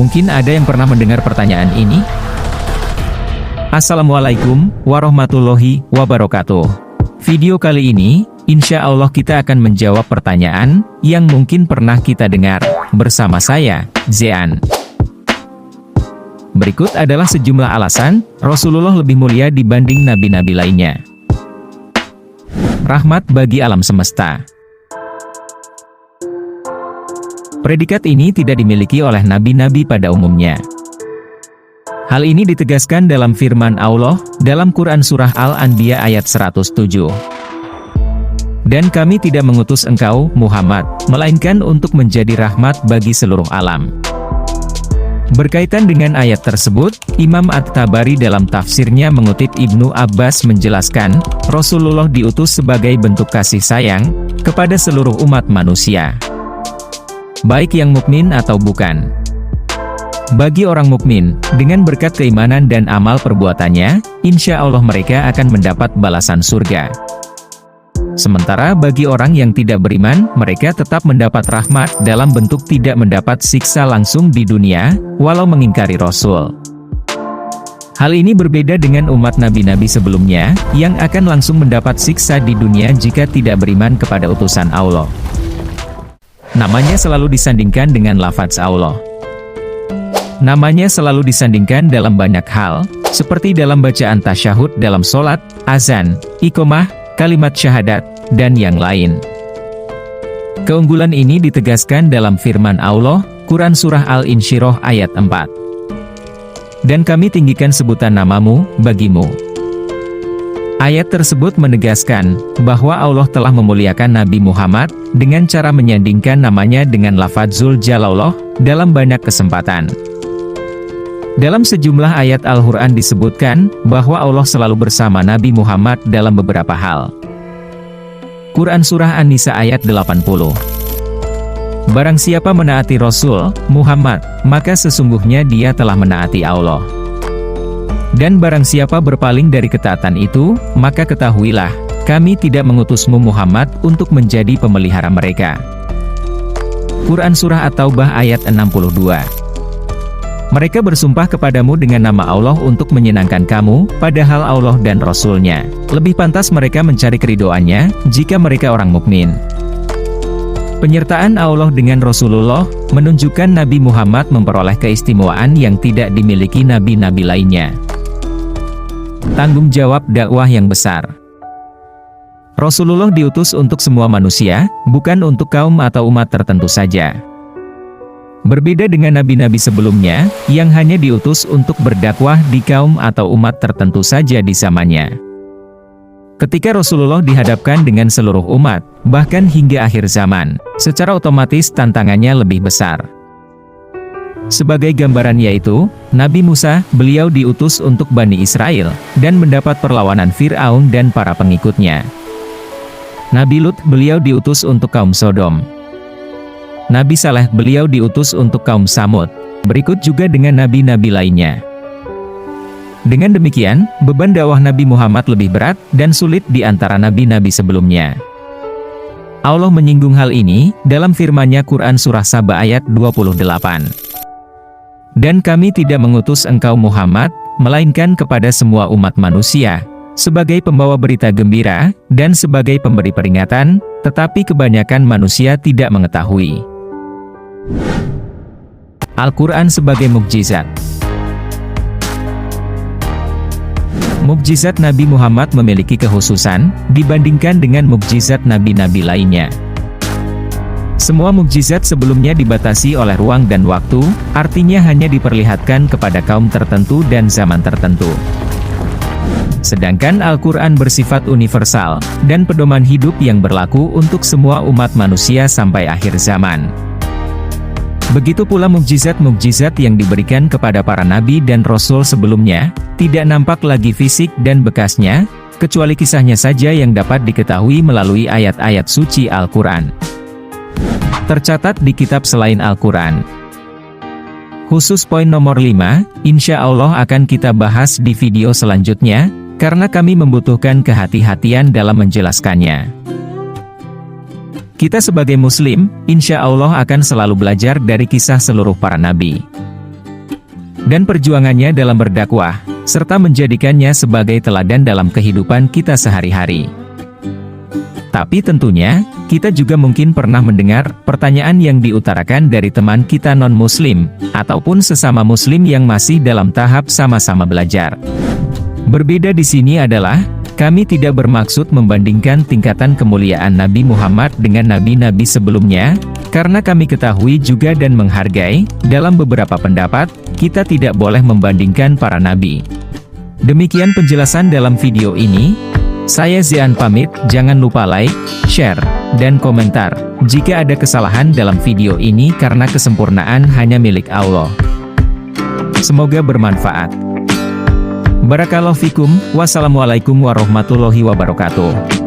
Mungkin ada yang pernah mendengar pertanyaan ini? Assalamualaikum warahmatullahi wabarakatuh. Video kali ini, insya Allah kita akan menjawab pertanyaan yang mungkin pernah kita dengar, bersama saya, Zean. Berikut adalah sejumlah alasan, Rasulullah lebih mulia dibanding nabi-nabi lainnya. Rahmat bagi alam semesta. Predikat ini tidak dimiliki oleh nabi-nabi pada umumnya. Hal ini ditegaskan dalam firman Allah, dalam Quran Surah Al-Anbiya ayat 107. Dan kami tidak mengutus engkau, Muhammad, melainkan untuk menjadi rahmat bagi seluruh alam. Berkaitan dengan ayat tersebut, Imam At-Tabari dalam tafsirnya mengutip Ibnu Abbas menjelaskan, Rasulullah diutus sebagai bentuk kasih sayang kepada seluruh umat manusia, baik yang mukmin atau bukan. Bagi orang mukmin, dengan berkat keimanan dan amal perbuatannya, insya Allah mereka akan mendapat balasan surga. Sementara bagi orang yang tidak beriman, mereka tetap mendapat rahmat dalam bentuk tidak mendapat siksa langsung di dunia, walau mengingkari Rasul. Hal ini berbeda dengan umat nabi-nabi sebelumnya, yang akan langsung mendapat siksa di dunia jika tidak beriman kepada utusan Allah. Namanya selalu disandingkan dengan lafaz Allah. Namanya selalu disandingkan dalam banyak hal, seperti dalam bacaan tasyahud dalam sholat, azan, iqomah, kalimat syahadat, dan yang lain. Keunggulan ini ditegaskan dalam firman Allah, Quran Surah Al-Insyirah ayat 4. Dan kami tinggikan sebutan namamu, bagimu. Ayat tersebut menegaskan bahwa Allah telah memuliakan Nabi Muhammad dengan cara menyandingkan namanya dengan lafadzul Jalallah dalam banyak kesempatan. Dalam sejumlah ayat Al-Quran disebutkan bahwa Allah selalu bersama Nabi Muhammad dalam beberapa hal. Quran Surah An-Nisa ayat 80. Barang siapa menaati Rasul Muhammad, maka sesungguhnya dia telah menaati Allah. Dan barang siapa berpaling dari ketaatan itu, maka ketahuilah, kami tidak mengutusmu Muhammad untuk menjadi pemelihara mereka. Quran Surah At-Taubah ayat 62. Mereka bersumpah kepadamu dengan nama Allah untuk menyenangkan kamu, padahal Allah dan Rasul-Nya lebih pantas mereka mencari keridhoannya, jika mereka orang mukmin. Penyertaan Allah dengan Rasulullah, menunjukkan Nabi Muhammad memperoleh keistimewaan yang tidak dimiliki nabi-nabi lainnya. Tanggung jawab dakwah yang besar. Rasulullah diutus untuk semua manusia, bukan untuk kaum atau umat tertentu saja. Berbeda dengan nabi-nabi sebelumnya, yang hanya diutus untuk berdakwah di kaum atau umat tertentu saja di zamannya. Ketika Rasulullah dihadapkan dengan seluruh umat, bahkan hingga akhir zaman, secara otomatis tantangannya lebih besar. Sebagai gambaran yaitu, Nabi Musa, beliau diutus untuk Bani Israel, dan mendapat perlawanan Fir'aun dan para pengikutnya. Nabi Lut, beliau diutus untuk kaum Sodom. Nabi Saleh, beliau diutus untuk kaum Samud. Berikut juga dengan nabi-nabi lainnya. Dengan demikian, beban dakwah Nabi Muhammad lebih berat, dan sulit di antara nabi-nabi sebelumnya. Allah menyinggung hal ini, dalam firman-Nya Quran Surah Saba ayat 28. Dan kami tidak mengutus engkau Muhammad, melainkan kepada semua umat manusia, sebagai pembawa berita gembira, dan sebagai pemberi peringatan, tetapi kebanyakan manusia tidak mengetahui. Al-Quran sebagai mukjizat. Mukjizat Nabi Muhammad memiliki kekhususan, dibandingkan dengan mukjizat nabi-nabi lainnya. Semua mukjizat sebelumnya dibatasi oleh ruang dan waktu, artinya hanya diperlihatkan kepada kaum tertentu dan zaman tertentu. Sedangkan Al-Quran bersifat universal, dan pedoman hidup yang berlaku untuk semua umat manusia sampai akhir zaman. Begitu pula mukjizat-mukjizat yang diberikan kepada para nabi dan rasul sebelumnya, tidak nampak lagi fisik dan bekasnya, kecuali kisahnya saja yang dapat diketahui melalui ayat-ayat suci Al-Quran. Tercatat di kitab selain Al-Quran. Khusus poin nomor 5, insya Allah akan kita bahas di video selanjutnya, karena kami membutuhkan kehati-hatian dalam menjelaskannya. Kita sebagai muslim, insya Allah akan selalu belajar dari kisah seluruh para nabi. dan perjuangannya dalam berdakwah, serta menjadikannya sebagai teladan dalam kehidupan kita sehari-hari. Tapi tentunya, kita juga mungkin pernah mendengar pertanyaan yang diutarakan dari teman kita non-muslim, ataupun sesama muslim yang masih dalam tahap sama-sama belajar. Berbeda di sini adalah, kami tidak bermaksud membandingkan tingkatan kemuliaan Nabi Muhammad dengan nabi-nabi sebelumnya, karena kami ketahui juga dan menghargai, dalam beberapa pendapat, kita tidak boleh membandingkan para nabi. Demikian penjelasan dalam video ini. Saya Zian pamit, jangan lupa like, share, dan komentar. Jika ada kesalahan dalam video ini karena kesempurnaan hanya milik Allah. Semoga bermanfaat. Barakallahu fikum, wassalamualaikum warahmatullahi wabarakatuh.